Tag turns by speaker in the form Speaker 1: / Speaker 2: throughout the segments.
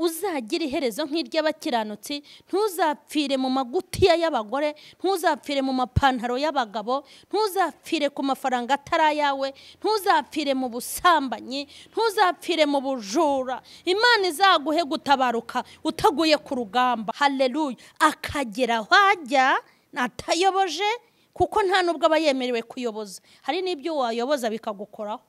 Speaker 1: uzagira iherezo nk'iry'abakiranutsi, ntuzapfire mu magutiya y'abagore, ntuzapfire mu mapantaro y'abagabo, ntuzapfire ku mafaranga atari ayawe, ntuzapfire mu busambanyi, ntuzapfire mu bujura. Imana izaguhe gutabaruka utaguye ku rugamba. Haleluya. Akagera aho ajya atayoboje, kuko nta nubwo aba yemerewe kuyoboza. Hari n'ibyo wayoboza bikagukoraho.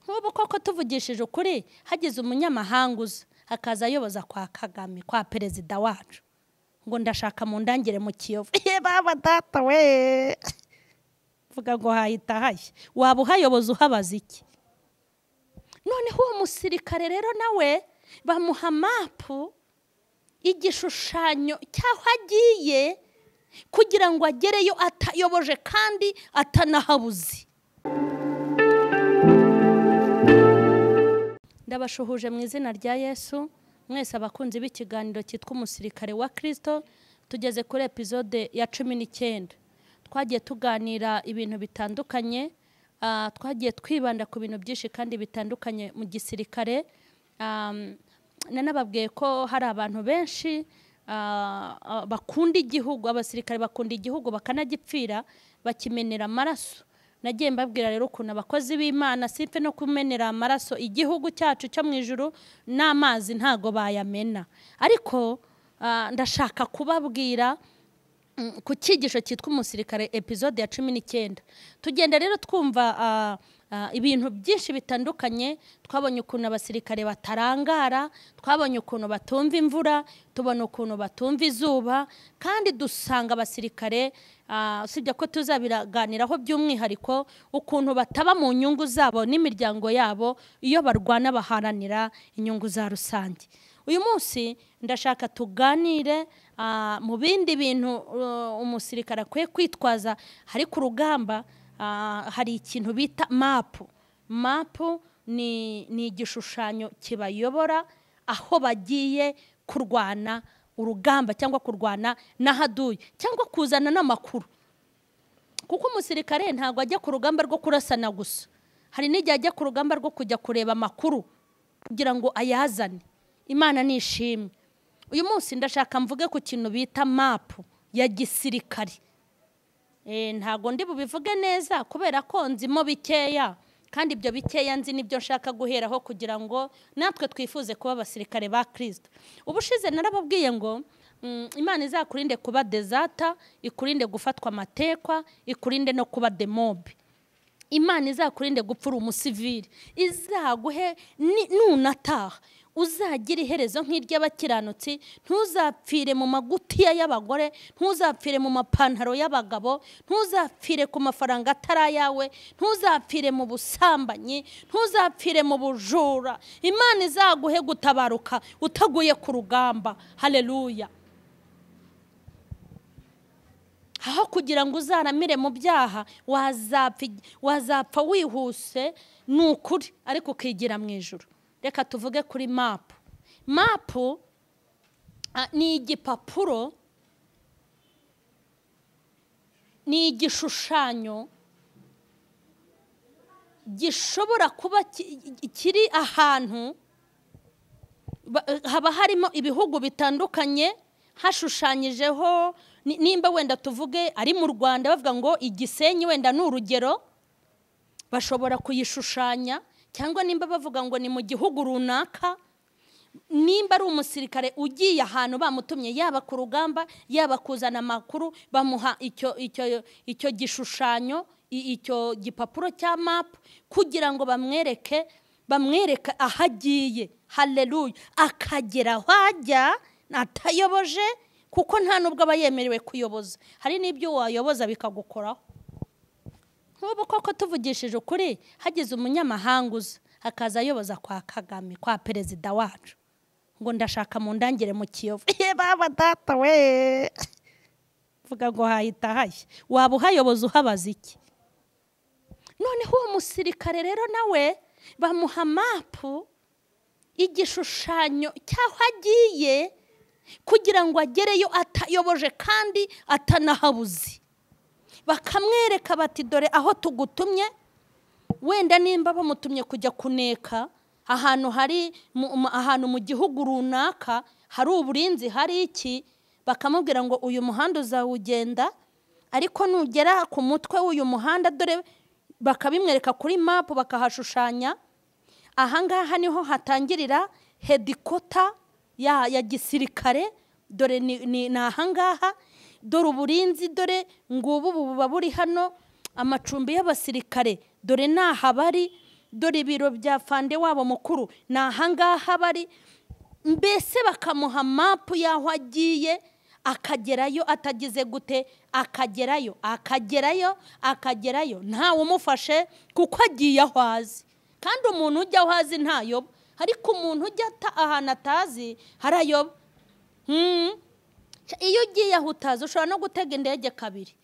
Speaker 1: Nk'ubu koko tuvugishije ukuri, hagize umunyamahanga uza akaza ayoboza kwa Kagame, kwa perezida wacu, ngo ndashaka mu ndangire mu Kiyovu. Baba data we, vuga ngo hahita hashya. Waba uhayoboza uhabaza iki? Noneho uwo musirikare rero nawe bamuha mapu, igishushanyo cy'aho agiye, kugira ngo agereyo atayoboje kandi atanahabuze. Ndabashuhuje mu izina rya Yesu, mwese abakunzi b'ikiganiro cyitwa umusirikare wa Kristo. Tugeze kuri episode ya 19. Twagiye tuganira ibintu bitandukanye, twagiye twibanda ku bintu byinshi kandi bitandukanye mu gisirikare. Nanababwiye ko hari abantu benshi bakunda igihugu, abasirikare bakunda igihugu bakanagipfira bakimenera amaraso. Nagiye mbabwira rero ukuntu abakozi b'Imana sipe no kumenera amaraso igihugu cyacu cyo mu ijuru n'amazi ntago bayamena. Ariko ndashaka kubabwira ku cyigisho cyitwa umusirikare episode ya 19. Tugenda rero twumva ibintu byinshi bitandukanye. Twabonye ukuntu abasirikare batarangara, twabonye ukuntu batumva imvura, tubona ukuntu batumva izuba, kandi dusanga abasirikare usibye ko tuzabiraganiraho by'umwihariko ukuntu bataba mu nyungu zabo n'imiryango yabo iyo barwana baharanira inyungu za rusange. Uyu munsi ndashaka tuganire mu bindi bintu umusirikare akwiye kwitwaza hari ku rugamba. Hari ikintu bita mapu. Mapu ni igishushanyo kibayobora aho bagiye kurwana urugamba cyangwa kurwana n'ahaduye cyangwa kuzana n'amakuru. Kuko umusirikare ntago ajya ku rugamba rwo kurasana gusa, hari n'igihe ajya ku rugamba rwo kujya kureba amakuru kugira ngo ayazane. Imana nishimwe. Uyu munsi ndashaka mvuge ku kintu bita mapu ya gisirikare. Ntago ndi bubivuge neza kubera ko nzimo bikeya, kandi ibyo bikeya nzi nibyo nshaka guheraho kugira ngo natwe twifuze kuba abasirikare ba Kristo. Ubushize narababwiye ngo Imana izakurinde kuba dezata, ikurinde gufatwa amatekwa, ikurinde no kuba demobe. Imana izakurinde gupfura umusivili, izaguhe nunataha uzagira iherezo nk'iry'abakiranutsi, ntuzapfire mu magutiya y'abagore, ntuzapfire mu mapantaro y'abagabo, ntuzapfire ku mafaranga atari ayawe, ntuzapfire mu busambanyi, ntuzapfire mu bujura. Imana izaguhe gutabaruka utaguye ku rugamba. Haleluya. Aho kugira ngo uzaramire mu byaha wazapfa wihuse, n'ukuri, ariko ukigira mu ijuru. Reka tuvuge kuri mapu. Mapu ni igipapuro, ni igishushanyo gishobora kuba kiri ahantu haba harimo ibihugu bitandukanye, hashushanyijeho. Nimba wenda tuvuge ari mu Rwanda bavuga ngo Igisenyi, wenda ni urugero, bashobora kuyishushanya. Cyangwa nimba bavuga ngo ni mu gihugu runaka, nimba ari umusirikare ugiye ahantu bamutumye, yaba ku rugamba yaba kuzana amakuru, bamuha icyo gishushanyo, icyo gipapuro cya mapu, kugira ngo bamwereke aho agiye. Haleluya. Akagera aho ajya atayoboje, kuko nta nubwo aba yemerewe kuyoboza. Hari n'ibyo wayoboza bikagukoraho. Nk'ubu koko tuvugishije ukuri, hagize umunyamahanga uza akaza ayoboza kwa Kagame, kwa perezida wacu, ngo ndashaka mu ndangire mu Kiyovu. Baba data we, vuga ngo hahita hashya. Waba uhayoboza uhabaza iki? Noneho uwo musirikare rero nawe bamuha mapu, igishushanyo cy'aho agiye, kugira ngo agereyo atayoboje kandi atanahabuze. Bakamwereka bati dore aho tugutumye. Wenda nimba bamutumye kujya kuneka ahantu hari ahantu mu gihugu runaka hari uburinzi, hari iki, bakamubwira ngo uyu muhanda uzawugenda, ariko nugera ku mutwe w'uyu muhanda, dore bakabimwereka kuri mapu bakahashushanya, ahangaha niho hatangirira hedikota ya gisirikare, dore ni ahangaha, dore uburinzi, dore ngubu buba buri hano, amacumbi y'abasirikare dore naha bari, dore ibiro bya fande wabo mukuru ni ahangaha bari. Mbese bakamuha mapu y'aho agiye, akagerayo atagize gute, akagerayo ntawe umufashe, kuko agiye aho azi. Kandi umuntu ujya aho azi ntayoba, ariko umuntu ujya ahantu atazi harayoba. Iyo ugiye aho utazi ushobora no gutega indege kabiri,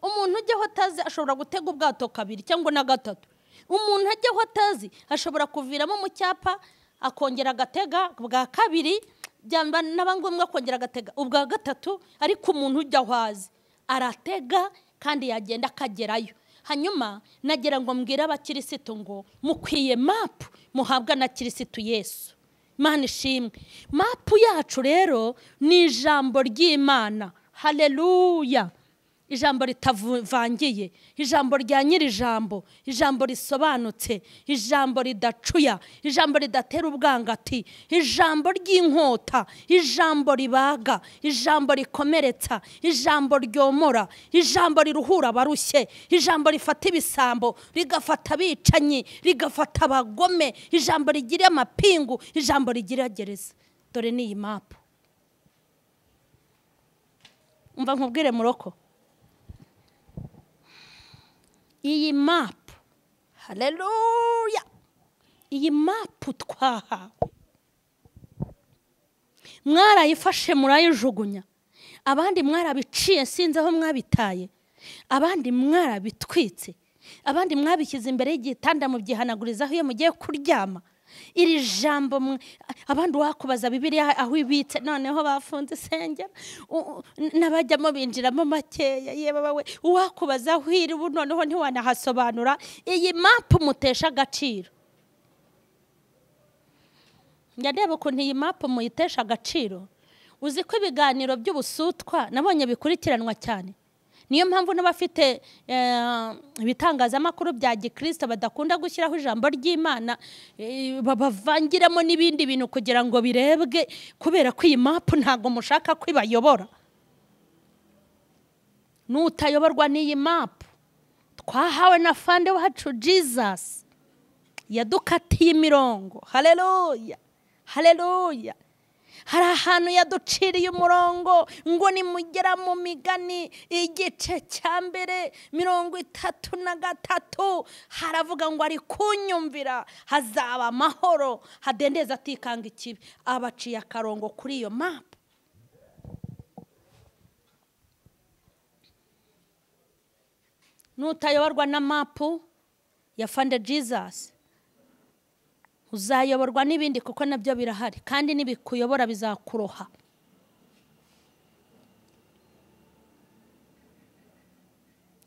Speaker 1: umuntu ujya aho atazi ashobora gutega ubwato kabiri cyangwa na gatatu. Umuntu ajya aho atazi ashobora kuviramo mu cyapa akongera agatega bwa kabiri, byamba n'abangombwa akongera agatega ubwa gatatu, ariko umuntu ujya aho azi aratega kandi yagenda akagerayo. Hanyuma nagira ngo mbwira abakirisitu ngo mukwiye mapu muhabwa na kirisitu Yesu. Imana ishimwe. Mapu yacu rero ni ijambo ry'Imana. Haleluya. Ijambo ritavangiye, ijambo rya nyir'ijambo, ijambo risobanutse, ijambo ridacuya, ijambo ridatera ubwangati, ijambo ry'inkota, ijambo ribaga, ijambo rikomeretsa, ijambo ryomora, ijambo riruhura abarushye, ijambo rifata ibisambo, rigafata abicanyi, rigafata abagome, ijambo rigira amapingu, ijambo rigira gereza. Dore ni iyi mapu. Umva nkubwire muroko, iyi mapu, haleluya, iyi mapu twahawe, mwarayifashe murayijugunya, abandi mwarabiciye sinzi aho mwabitaye, abandi mwarabitwitse, abandi mwabishyize imbere y'igitanda mubyihanagurizaho iyo mugiye kuryama. Iri jambo abandi wakubaza Bibiliya aho ibitse, noneho bafunze isengero n'abajyamo binjiramo makeya, yewe bawe wakubaza aho iri, noneho ntiwanahasobanura. Iyi mapu mutesha agaciro. Ndeba ukuntu iyi mapu muyitesha agaciro. Uzi ko ibiganiro by'ubusutwa nabonye bikurikiranwa cyane. Niyo mpamvu n'abafite ibitangazamakuru bya gikristo badakunda gushyiraho ijambo ry'Imana, babavangiramo n'ibindi bintu kugira ngo birebwe, kubera ko iyi mapu ntago mushaka kwibayobora. Nutayoborwa n'iyi mapu twahawe na fande wacu Jesus, yadukatiye imirongo. Haleluya, haleluya. Hari ahantu yaduciriye umurongo ngo nimugera mu Migani igice cya mbere 33, haravuga ngo ari kunyumvira hazaba amahoro, hadendeza atikanga ikibi. Abaciye akarongo kuri iyo mapu. Nutayoborwa na mapu ya fande Jesus, uzayoborwa n'ibindi kuko nabyo birahari, kandi nibikuyobora bizakuroha.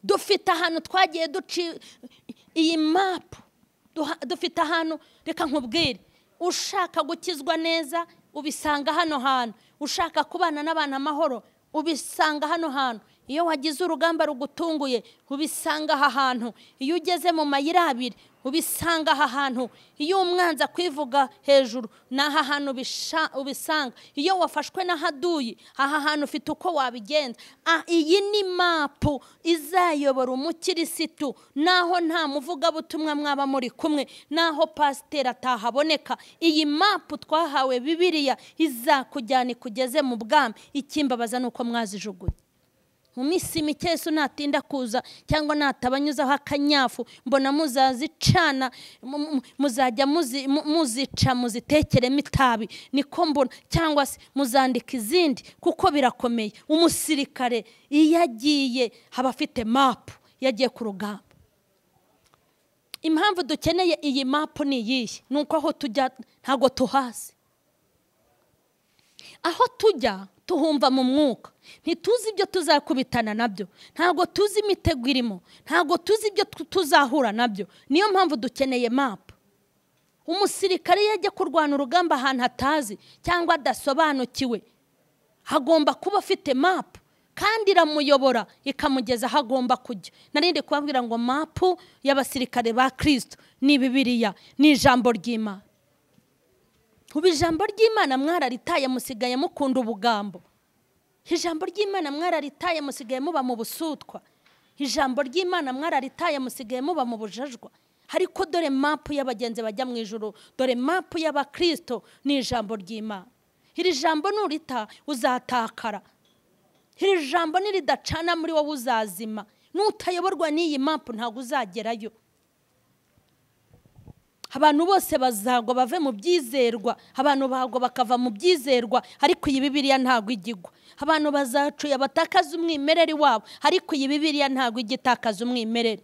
Speaker 1: Dufite ahantu twagiye duci iyi mapu, dufite ahantu. Reka nkubwire, ushaka gukizwa neza ubisanga hano hantu, ushaka kubana n'abana amahoro ubisanga hano hantu, iyo wagize urugamba rugutunguye ubisanga aha hantu, iyo ugeze mu mayira abiri ubisanga aha hantu, iyo umwanza kwivuga hejuru n'aha hantu ubisanga, iyo wafashwe n'ahaduyi aha hantu ufite uko wabigenza. Iyi ni mapu izayobora umukirisitu, naho nta muvugabutumwa mwaba muri kumwe, naho pasiteri atahaboneka. Iyi mapu twahawe Bibiliya izakujyana ikugeze mu bwami. Ikimbabaza nuko mwazijugunye. Mu minsi mike Yesu natinda kuza cyangwa natabanyuzaho akanyafu, mbona muzazicana, muzajya muzica muzitekeremo itabi, niko mbona, cyangwa se muzandika izindi, kuko birakomeye. Umusirikare iyo agiye haba afite mapu, yagiye ku rugamba. Impamvu dukeneye iyi mapu ni iyihe? Nuko aho tujya ntago tuhazi. Aho tujya tuhumva mu mwuka, ntituzi ibyo tuzakubitana nabyo, ntago tuzi imitego irimo, ntago tuzi ibyo tuzahura nabyo. Niyo mpamvu dukeneye mapu. umusirikare yajya kurwana urugamba ahantu hatazi cyangwa adasobanukiwe, hagomba kuba afite mapu kandi iramuyobora ikamugeza aho agomba kujya. Narindi kubabwira ngo mapu y'abasirikare ba Kristo ni Bibiliya, ni ijambo ry'Imana. Ubu ijambo ry'Imana mwararitaye musigaye mukunda ubugambo. Ijambo ry'Imana mwararitaye musigaye muba mu busutwa. Ijambo ry'Imana mwararitaye musigaye muba mu bujajwa. Ariko dore mapu y'abagenzi bajya mu ijuru, dore mapu y'abakristo ni ijambo ry'Imana. Iri jambo nurita uzatakara. Iri jambo niridacana muri wowe uzazima. Nutayoborwa n'iyi mapu ntabwo uzagerayo. Abantu bose bazagwa bave mu byizerwa, abantu bagwa bakava mu byizerwa, ariko iyi Bibiliya ntabwo igigwa. Abantu bazacuya batakaza umwimerere wabo, ariko iyi Bibiliya ntabwo igitakaza umwimerere.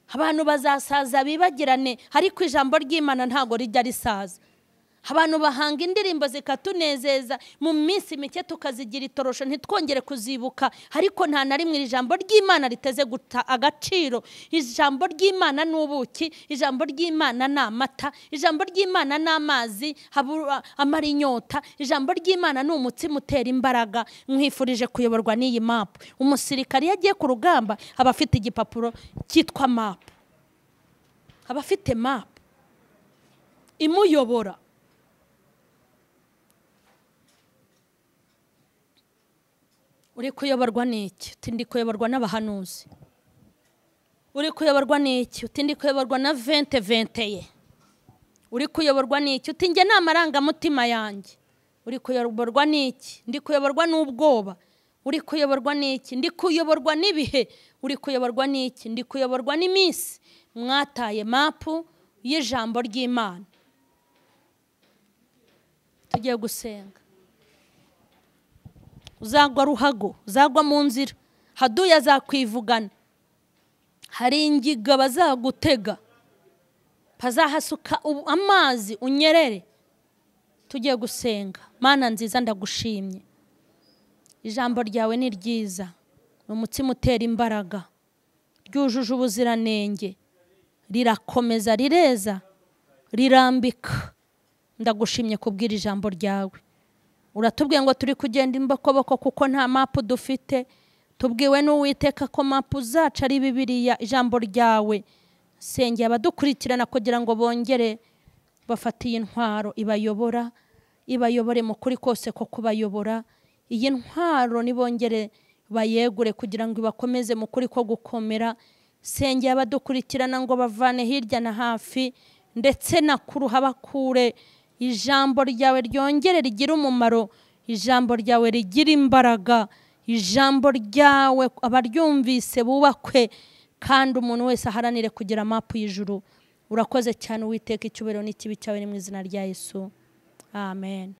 Speaker 1: Abantu bazasaza bibagirane, ariko ijambo ry'Imana ntabwo rijya risaza. Abantu bahanga indirimbo zikatunezeza, mu minsi mike tukazigira itorosho ntitwongere kuzibuka, ariko nta na rimwe ijambo ry'Imana riteze guta agaciro. Ijambo ry'Imana n'ubuki, ijambo ry'Imana n'amata, ijambo ry'Imana n'amazi amara inyota, ijambo ry'Imana ni umutsima utera imbaraga. Mwifurije kuyoborwa n'iyi mapu. Umusirikare yagiye ku rugamba aba afite igipapuro cyitwa mapu, aba afite mapu imuyobora. Uri kuyoborwa n'iki? Uti ndi kuyoborwa n'abahanuzi. Uri kuyoborwa n'iki? Uti ndi kuyoborwa na 2020. Uri kuyoborwa n'iki? Uti nge nta marangamutima yanjye. Uri kuyoborwa n'iki? Ndi kuyoborwa n'ubwoba. Uri kuyoborwa n'iki? Ndi kuyoborwa n'ibihe. Uri kuyoborwa n'iki? Ndi kuyoborwa n'iminsi. Mwataye mapu y'ijambo ry'Imana. Tugiye gusenga. Uzagwa ruhago, uzagwa mu nzira, haduya azakwivugana, hari ingiga bazagutega, pazahasuka amazi unyerere. Tugiye gusenga. Mana nziza ndagushimye, ijambo ryawe ni ryiza, ni umutsima utera imbaraga, ryujuje ubuziranenge, rirakomeza, rireza, rirambika. Ndagushimye kubwira ijambo ryawe. Uratubwiye ngo turi kugenda imbokoboko kuko nta mapu dufite. Tubwiwe n'Uwiteka ko mapu zacu ari Bibiliya, ijambo ryawe. Sengera abadukurikirana kugira ngo bongere bafatiye intwaro ibayobora, ibayobore mu kuri kose ko kubayobora. Iyi ntwaro nibongere bayegure kugira ngo ibakomeze mu kuri ko gukomera. Sengera abadukurikirana ngo bavane hirya na hafi ndetse na kuru habakure. Ijambo ryawe ryongere rigira umumaro, ijambo ryawe rigira imbaraga, ijambo ryawe abaryumvise bubakwe, kandi umuntu wese aharanire kugira mapu y'ijuru. Urakoze cyane Uwiteka, icyubahiro n'ikibi cyawe ni mu izina rya Yesu. Amen.